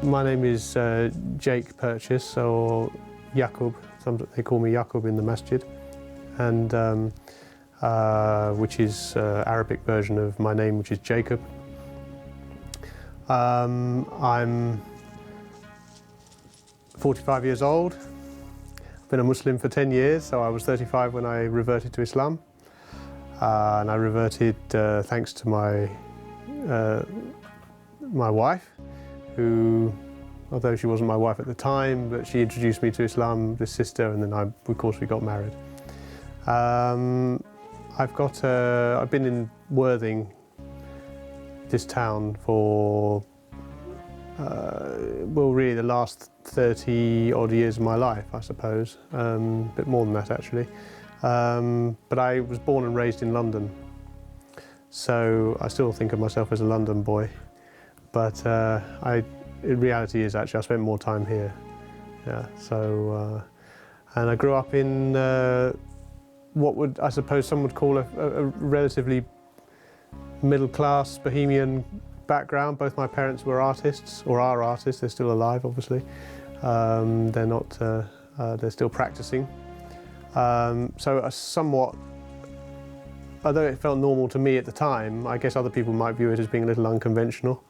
My name is Jake Purches, or Yaqub. They call me Yaqub in the masjid, and which is Arabic version of my name, which is Jacob. I'm 45 years old. I've been a Muslim for 10 years, so I was 35 when I reverted to Islam. And I reverted thanks to my wife, who, although she wasn't my wife at the time, but she introduced me to Islam, this sister, and then of course we got married. I've been in Worthing, this town, for well, really the last 30 odd years of my life, I suppose. A bit more than that, actually. But I was born and raised in London, so I still think of myself as a London boy. But in reality is actually I spent more time here. Yeah. So, and I grew up in what would, I suppose, some would call a relatively middle-class bohemian background. Both my parents were artists, or are artists. They're still alive, obviously. They're not. They're still practicing. So a somewhat, although it felt normal to me at the time, I guess other people might view it as being a little unconventional.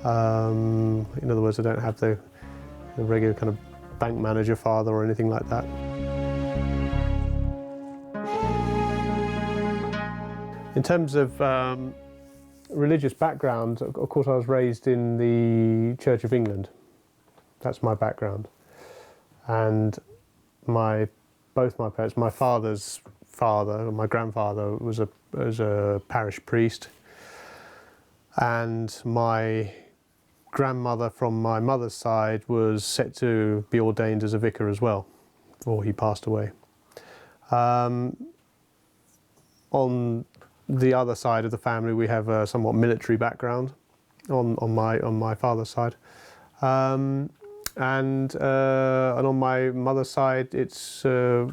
In other words, I don't have the regular kind of bank manager father or anything like that. In terms of religious background, of course I was raised in the Church of England. That's my background. And both my parents, my father's father, my grandfather was a parish priest, and my grandmother from my mother's side was set to be ordained as a vicar as well, before he passed away. On the other side of the family, we have a somewhat military background on my father's side. And on my mother's side, it's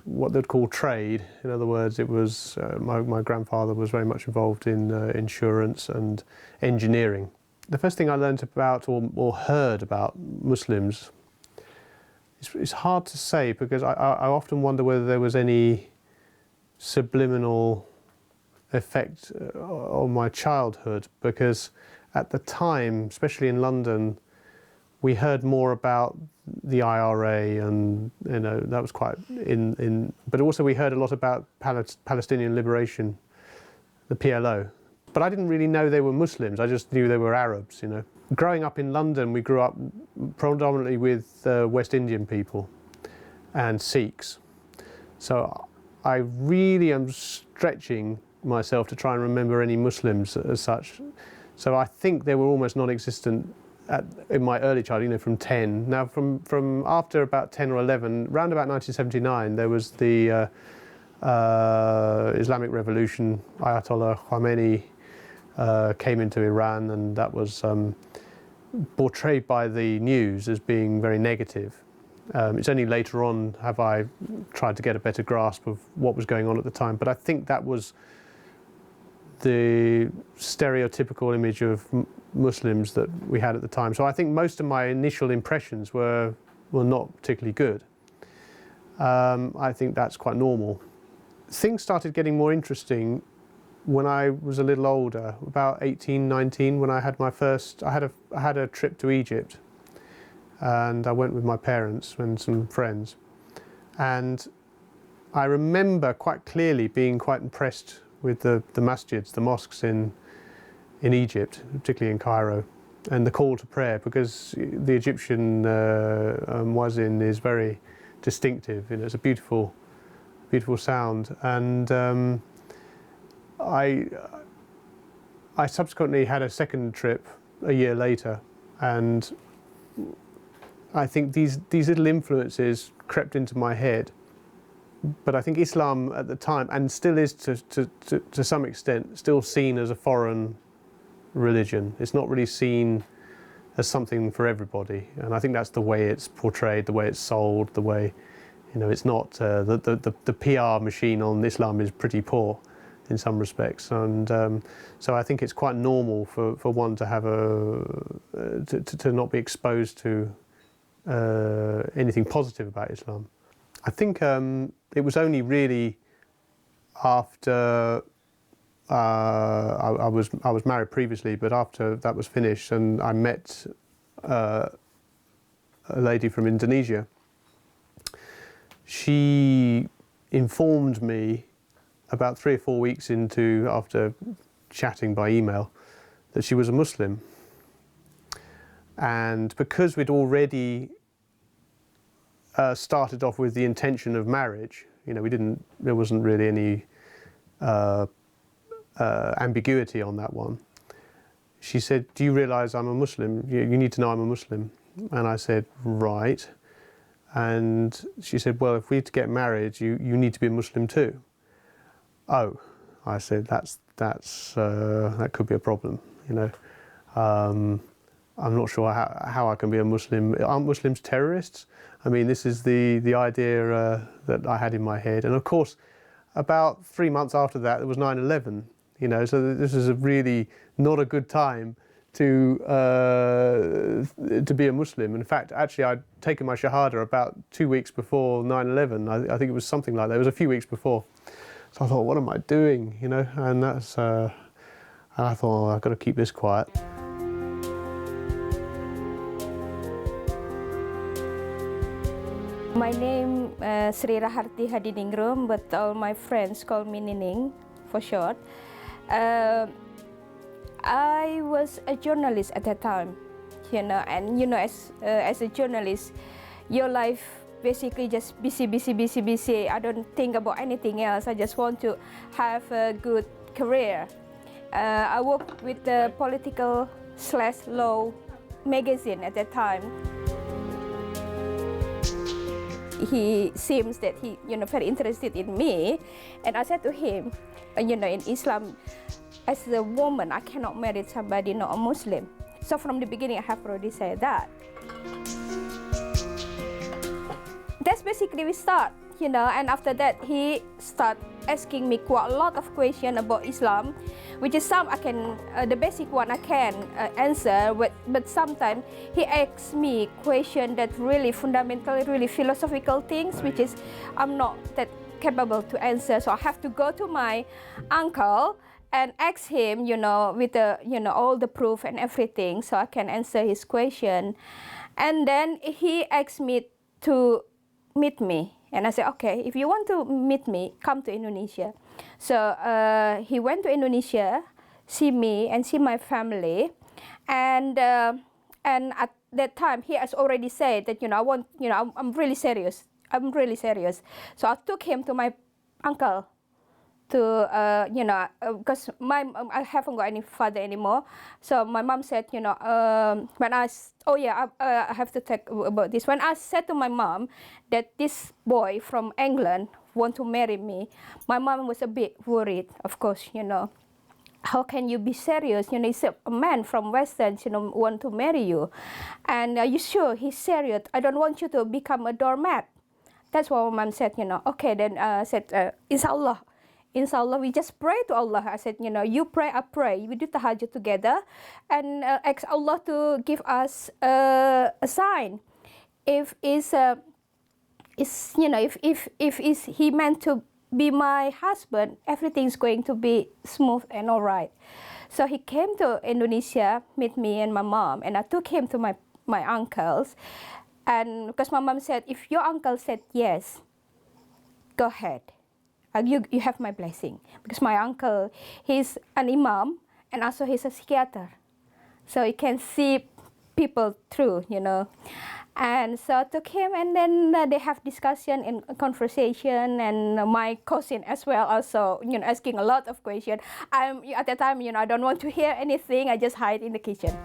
what they'd call trade. In other words, it was my grandfather was very much involved in insurance and engineering. The first thing I learned about or heard about Muslims, it's hard to say, because I often wonder whether there was any subliminal effect on my childhood, because at the time, especially in London, we heard more about the IRA, and that was quite in. But also we heard a lot about Palestinian liberation, the PLO. But I didn't really know they were Muslims. I just knew they were Arabs. Growing up in London, we grew up predominantly with West Indian people and Sikhs. So I really am stretching myself to try and remember any Muslims as such. So I think they were almost non-existent in my early childhood, from 10. Now, from after about 10 or 11, around about 1979, there was the Islamic Revolution. Ayatollah Khomeini came into Iran, and that was portrayed by the news as being very negative. It's only later on have I tried to get a better grasp of what was going on at the time, but I think that was the stereotypical image of Muslims that we had at the time. So I think most of my initial impressions were not particularly good. I think that's quite normal. Things started getting more interesting when I was a little older, about 18, 19, when I had my first, I had a trip to Egypt, and I went with my parents and some friends. And I remember quite clearly being quite impressed with the masjids, the mosques in Egypt, particularly in Cairo, and the call to prayer, because the Egyptian muezzin is very distinctive. It's a beautiful sound. And I subsequently had a second trip a year later, and I think these little influences crept into my head. But I think Islam at the time, and still is to some extent, still seen as a foreign religion. It's not really seen as something for everybody, and I think that's the way it's portrayed, the way it's sold, the way, it's not the PR machine on Islam is pretty poor. in some respects, and so I think it's quite normal for one to have to not be exposed to anything positive about Islam. I think it was only really after I was married previously, but after that was finished and I met a lady from Indonesia, she informed me about 3 or 4 weeks after chatting by email that she was a Muslim. And because we'd already started off with the intention of marriage, there wasn't really any ambiguity on that one. She said, "Do you realise I'm a Muslim? You need to know I'm a Muslim." And I said, "Right." And she said, "Well, if we're to get married, you need to be a Muslim too." "Oh," I said, that could be a problem, I'm not sure how I can be a Muslim. Aren't Muslims terrorists? I mean, this is the idea that I had in my head. And of course, about 3 months after that, there was 9/11, so this is really not a good time to be a Muslim. In fact, actually, I'd taken my Shahada about 2 weeks before 9/11. I think it was something like that. It was a few weeks before. So I thought, what am I doing? And that's, and I thought, I've got to keep this quiet. My name Sri Raharti Hadiningrum, but all my friends call me Nining for short. I was a journalist at that time, and as a journalist, your life basically just busy. I don't think about anything else. I just want to have a good career. I worked with the political/law magazine at that time. He seems that he, very interested in me, and I said to him, in Islam, as a woman, I cannot marry somebody not a Muslim. So from the beginning, I have already said that. That's basically we start, and after that, he start asking me quite a lot of questions about Islam, which is some I can, the basic one I can answer, but sometimes he asks me questions that really fundamental, really philosophical things, which is I'm not that capable to answer. So I have to go to my uncle and ask him, with the, all the proof and everything, so I can answer his question. And then he asked me to meet me. And I said, okay, if you want to meet me, come to Indonesia. So he went to Indonesia, see me and see my family. And at that time, he has already said that, I'm really serious. I'm really serious. So I took him to my uncle to, because I haven't got any father anymore. So my mom said, when I have to talk about this. When I said to my mom that this boy from England want to marry me, my mom was a bit worried, of course, How can you be serious? He's a man from Western, want to marry you. And are you sure he's serious? I don't want you to become a doormat. That's what my mom said, Okay, then Inshallah. Inshallah, we just pray to Allah. I said, you pray, I pray. We do tahajjud together and ask Allah to give us a sign. If he meant to be my husband, everything's going to be smooth and all right. So he came to Indonesia, meet me and my mom, and I took him to my uncles. And because my mom said, if your uncle said yes, go ahead. You have my blessing. Because my uncle, he's an imam and also he's a psychiatrist. So he can see people through, And so I took him and then they have discussion and conversation, and my cousin as well also, asking a lot of questions. At that time, I don't want to hear anything. I just hide in the kitchen.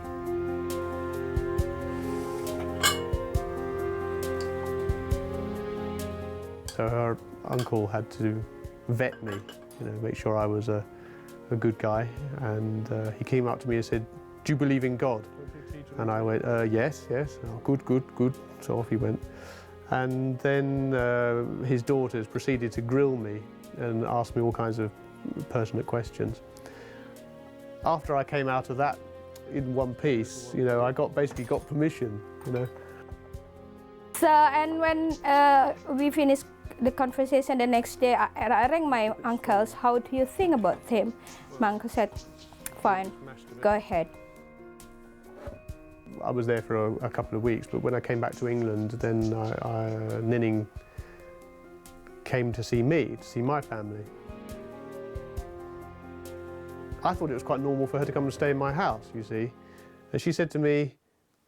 So her uncle had to vet me, make sure I was a good guy, and he came up to me and said, "Do you believe in God?" And I went, yes. Oh, good. So off he went. And then his daughters proceeded to grill me and ask me all kinds of pertinent questions. After I came out of that in one piece, you know, I basically got permission, you know. So, and when we finished the conversation the next day, I rang my uncles. How do you think about him? My uncle said, fine, go ahead. I was there for a couple of weeks, but when I came back to England, then Ninning came to see me, to see my family. I thought it was quite normal for her to come and stay in my house, you see. And she said to me,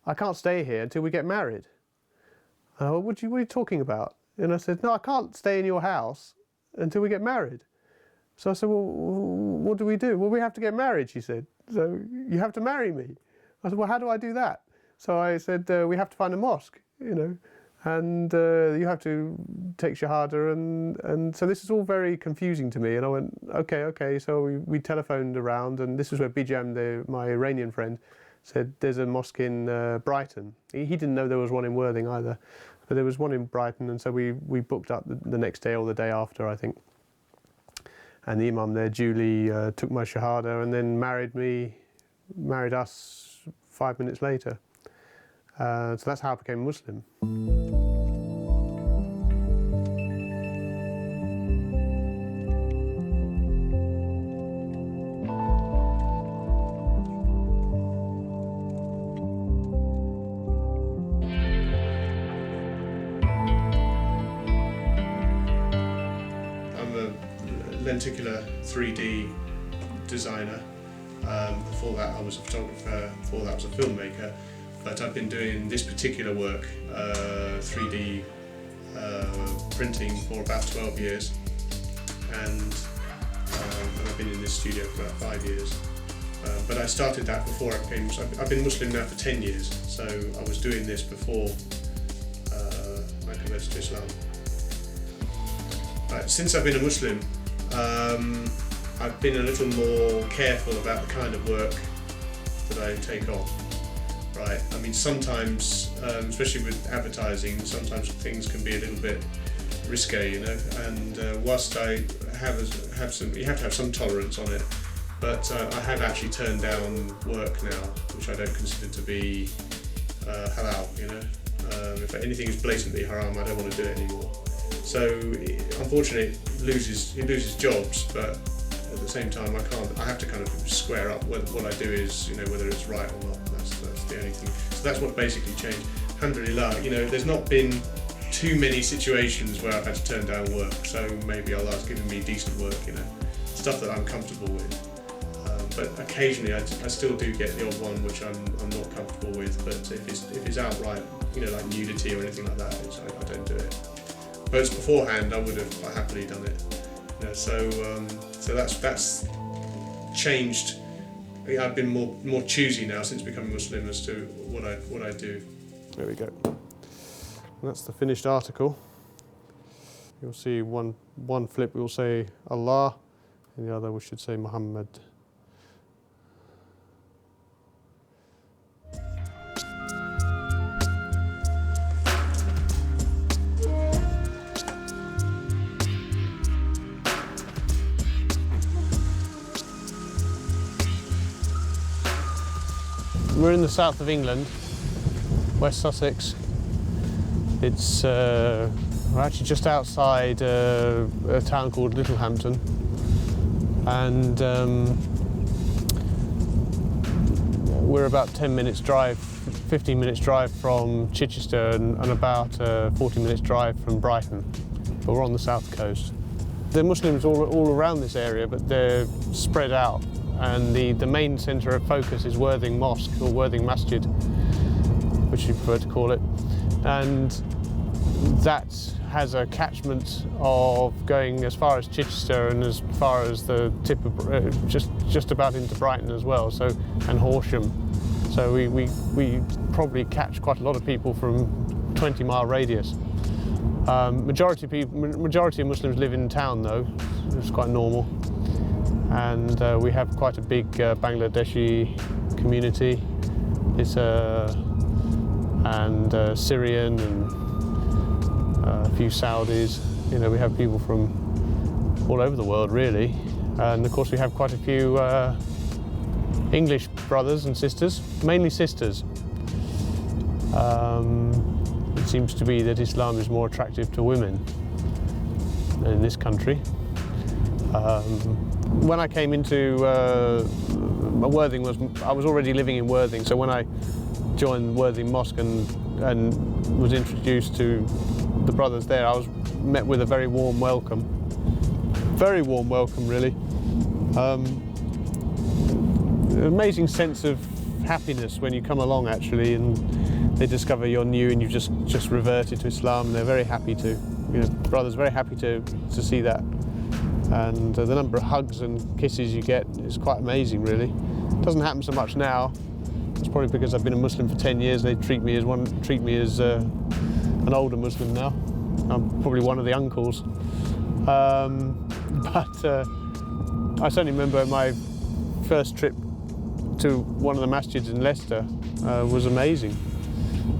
I can't stay here until we get married. What are you talking about? And I said, no, I can't stay in your house until we get married. So I said, well, what do we do? Well, we have to get married, she said. So you have to marry me. I said, well, how do I do that? So I said, we have to find a mosque, you know, and you have to take Shahada, and so this is all very confusing to me. And I went, okay. So we telephoned around, and this is where Bijam, my Iranian friend, said there's a mosque in Brighton. He didn't know there was one in Worthing either, but there was one in Brighton, and so we booked up the next day or the day after, I think. And the Imam there duly took my Shahada and then married us 5 minutes later. So that's how I became a Muslim. I'm a lenticular 3D designer. Before that I was a photographer, before that I was a filmmaker, but I've been doing this particular work, 3D printing, for about 12 years, and I've been in this studio for about 5 years. But I started that before I became Muslim. I've been Muslim now for 10 years, so I was doing this before I converted to Islam. Since I've been a Muslim, I've been a little more careful about the kind of work that I take on. Right, I mean, sometimes, especially with advertising, sometimes things can be a little bit risque, you know. And whilst I have some, you have to have some tolerance on it, but I have actually turned down work now, which I don't consider to be halal, you know. If anything is blatantly haram, I don't want to do it anymore. So, unfortunately, it loses jobs, but at the same time, I have to kind of square up what I do is, you know, whether it's right or not. That's the only thing. So that's what basically changed. Alhamdulillah, you know, there's not been too many situations where I've had to turn down work, so maybe Allah's given me decent work, you know, stuff that I'm comfortable with. But occasionally I still do get the odd one which I'm not comfortable with, but if it's outright, you know, like nudity or anything like that, I don't do it. But it's beforehand, I would have quite happily done it. You know, so that's changed. I've been more choosy now since becoming Muslim as to what I do. There we go. And that's the finished article. You'll see one flip will say Allah, and the other we should say Muhammad. We're in the south of England, West Sussex. It's we're actually just outside a town called Littlehampton, and we're about 10 minutes drive, 15 minutes drive from Chichester, and about 40 minutes drive from Brighton. But we're on the south coast. There are Muslims all around this area, but they're spread out. And the main centre of focus is Worthing Mosque, or Worthing Masjid, which you prefer to call it. And that has a catchment of going as far as Chichester and as far as the tip of just about into Brighton as well. So, and Horsham. So we probably catch quite a lot of people from 20-mile radius. Majority of Muslims live in town though. It's quite normal. And we have quite a big Bangladeshi community. It's and Syrian and a few Saudis. You know, we have people from all over the world really. And of course we have quite a few English brothers and sisters, mainly sisters. It seems to be that Islam is more attractive to women in this country. When I came into Worthing, I was already living in Worthing, so when I joined Worthing Mosque and was introduced to the brothers there, I was met with a very warm welcome. Very warm welcome, really. An amazing sense of happiness when you come along, actually, and they discover you're new and you've just reverted to Islam, and they're very happy to. Brothers very happy to see that. And the number of hugs and kisses you get is quite amazing, really. It doesn't happen so much now. It's probably because I've been a Muslim for 10 years. They treat me as an older Muslim now. I'm probably one of the uncles. But I certainly remember my first trip to one of the masjids in Leicester was amazing.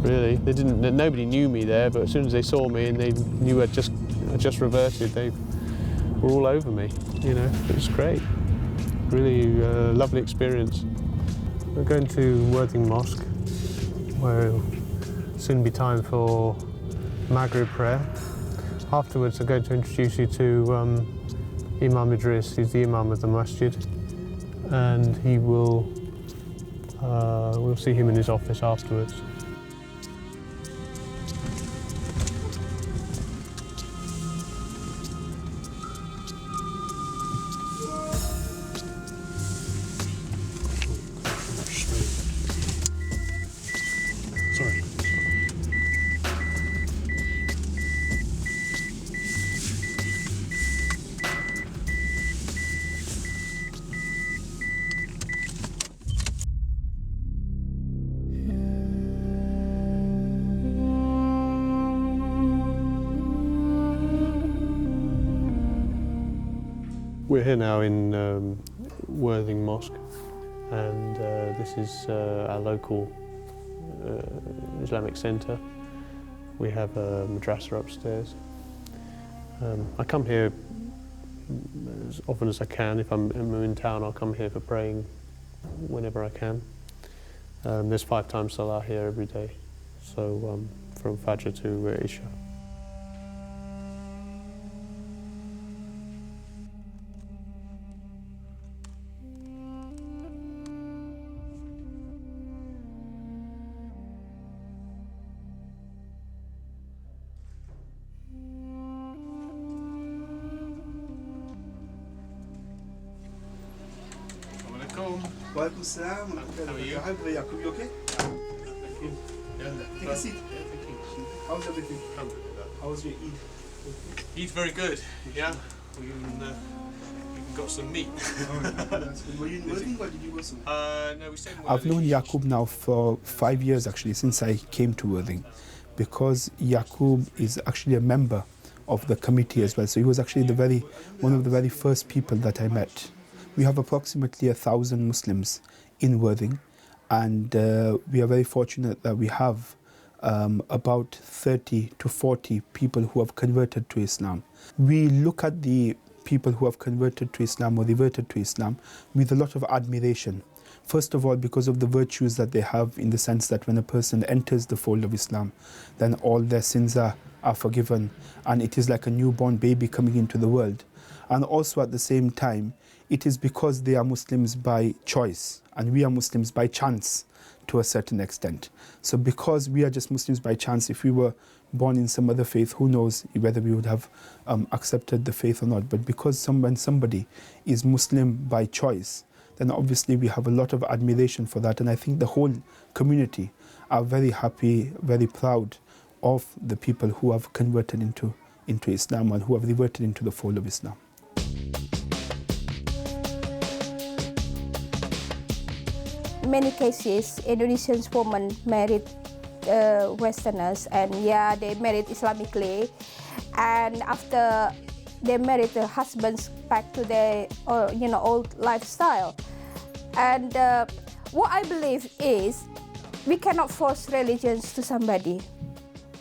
Really, nobody knew me there, but as soon as they saw me and they knew I just reverted, they were all over me. You know, it was great. Really lovely experience. We're going to Worthing Mosque, where it'll soon be time for Maghrib prayer. Afterwards, I'm going to introduce you to Imam Idris. He's the Imam of the masjid, and he will. We'll see him in his office afterwards. We're here now in Worthing Mosque, and this is our local Islamic centre. We have a madrasa upstairs. I come here as often as I can. If I'm in town, I'll come here for praying whenever I can. There's 5 times Salah here every day, so from Fajr to Isha. Walaikum salam. How are you? Yaqub, you okay? Take a seat. How's everything? How was your Eid? Eid's very good, yeah. We even got some meat. That's good. Were you in Worthing or did you go somewhere? No, we stayed in I've known Yaqub now for 5 years actually, since I came to Worthing, because Yaqub is actually a member of the committee as well. So he was actually one of the very first people that I met. We have approximately 1,000 Muslims in Worthing, and we are very fortunate that we have about 30 to 40 people who have converted to Islam. We look at the people who have converted to Islam or reverted to Islam with a lot of admiration. First of all, because of the virtues that they have, in the sense that when a person enters the fold of Islam, then all their sins are forgiven, and it is like a newborn baby coming into the world. And also at the same time, it is because they are Muslims by choice, and we are Muslims by chance to a certain extent. So because we are just Muslims by chance, if we were born in some other faith, who knows whether we would have accepted the faith or not. But because when somebody is Muslim by choice, then obviously we have a lot of admiration for that. And I think the whole community are very happy, very proud of the people who have converted into Islam and who have reverted into the fold of Islam. In many cases, Indonesian women married Westerners, and yeah, they married Islamically, and after they married their husbands back to their old lifestyle. And what I believe is we cannot force religions to somebody.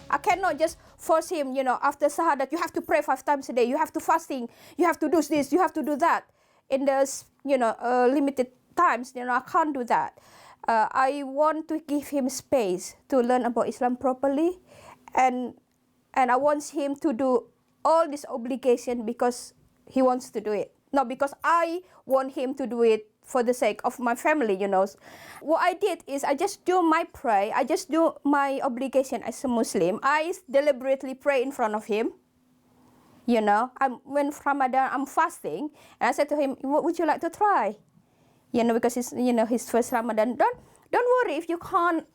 I cannot just force him, after Shahadat, you have to pray 5 times a day, you have to fasting, you have to do this, you have to do that. in the limited times, I can't do that. I want to give him space to learn about Islam properly, and I want him to do all this obligation because he wants to do it, not because I want him to do it for the sake of my family, What I did is I just do my prayer, I just do my obligation as a Muslim. I deliberately pray in front of him. When Ramadan, I'm fasting, and I said to him, what would you like to try? Because it's, his first Ramadan. Don't worry if you can't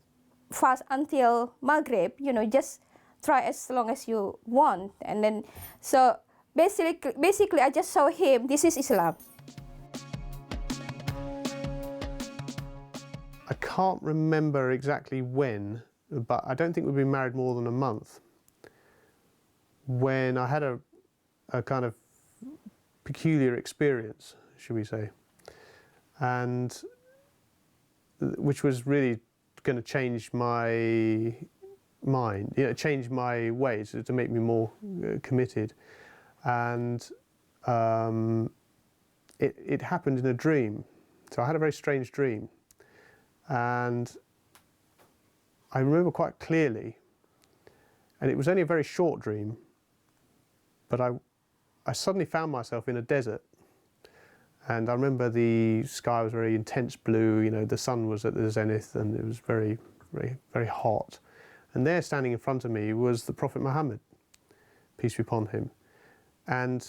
fast until Maghrib, just try as long as you want. And then, so basically I just show him, this is Islam. I can't remember exactly when, but I don't think we'd been married more than a month, when I had a kind of peculiar experience, should we say, and which was really going to change my mind, change my ways to make me more committed. And it happened in a dream. So I had a very strange dream, and I remember quite clearly, and it was only a very short dream, but I suddenly found myself in a desert. And I remember the sky was very intense blue, the sun was at the zenith, and it was very, very, very hot. And there, standing in front of me, was the Prophet Muhammad, peace be upon him. And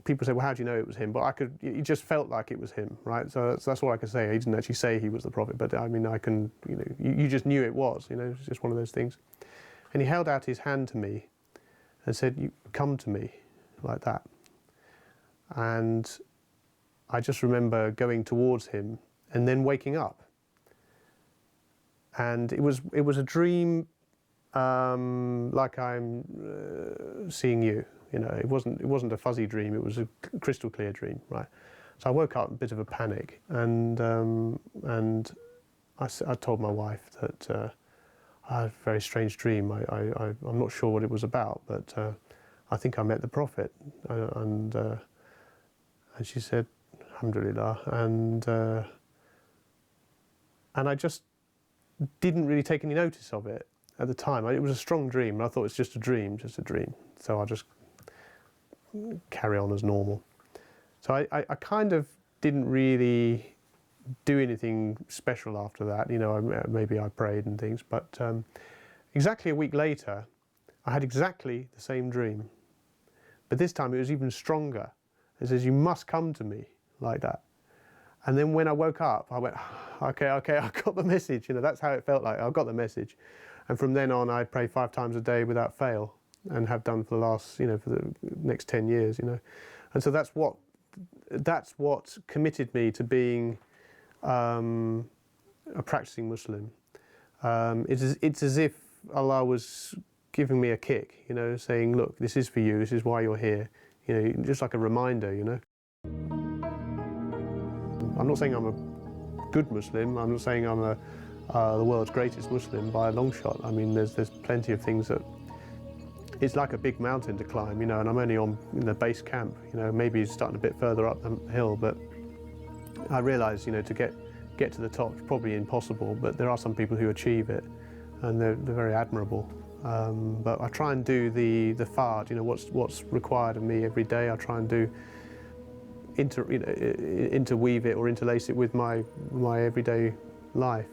people say, well, how do you know it was him? But it just felt like it was him, right? So that's all I could say. He didn't actually say he was the Prophet, but I mean, you just knew it was, it was just one of those things. And he held out his hand to me and said, "You come to me," like that. And I just remember going towards him and then waking up. And it was a dream, like I'm seeing you. It wasn't a fuzzy dream. It was a crystal clear dream, right? So I woke up in a bit of a panic, and I told my wife that I had a very strange dream. I'm not sure what it was about, but I think I met the Prophet, and she said, "Alhamdulillah," and I just didn't really take any notice of it at the time. It was a strong dream, and I thought it's just a dream. So I just carry on as normal. So I kind of didn't really do anything special after that. Maybe I prayed and things, but exactly a week later, I had exactly the same dream, but this time it was even stronger. It says, "You must come to me," like that. And then when I woke up, I went, okay, I got the message. That's how it felt like. I got the message. And from then on, I pray 5 times a day without fail, and have done for the last, for the next 10 years, And so that's what committed me to being a practicing Muslim. It's as if Allah was giving me a kick, saying, "Look, this is for you. This is why you're here." Just like a reminder, I'm not saying I'm a good Muslim. I'm not saying I'm the world's greatest Muslim by a long shot. I mean, there's plenty of things that it's like a big mountain to climb, and I'm only on the base camp. Maybe starting a bit further up the hill, but I realise, to get to the top is probably impossible. But there are some people who achieve it, and they're very admirable. But I try and do the fard, what's required of me every day. I try and do interweave it or interlace it with my everyday life.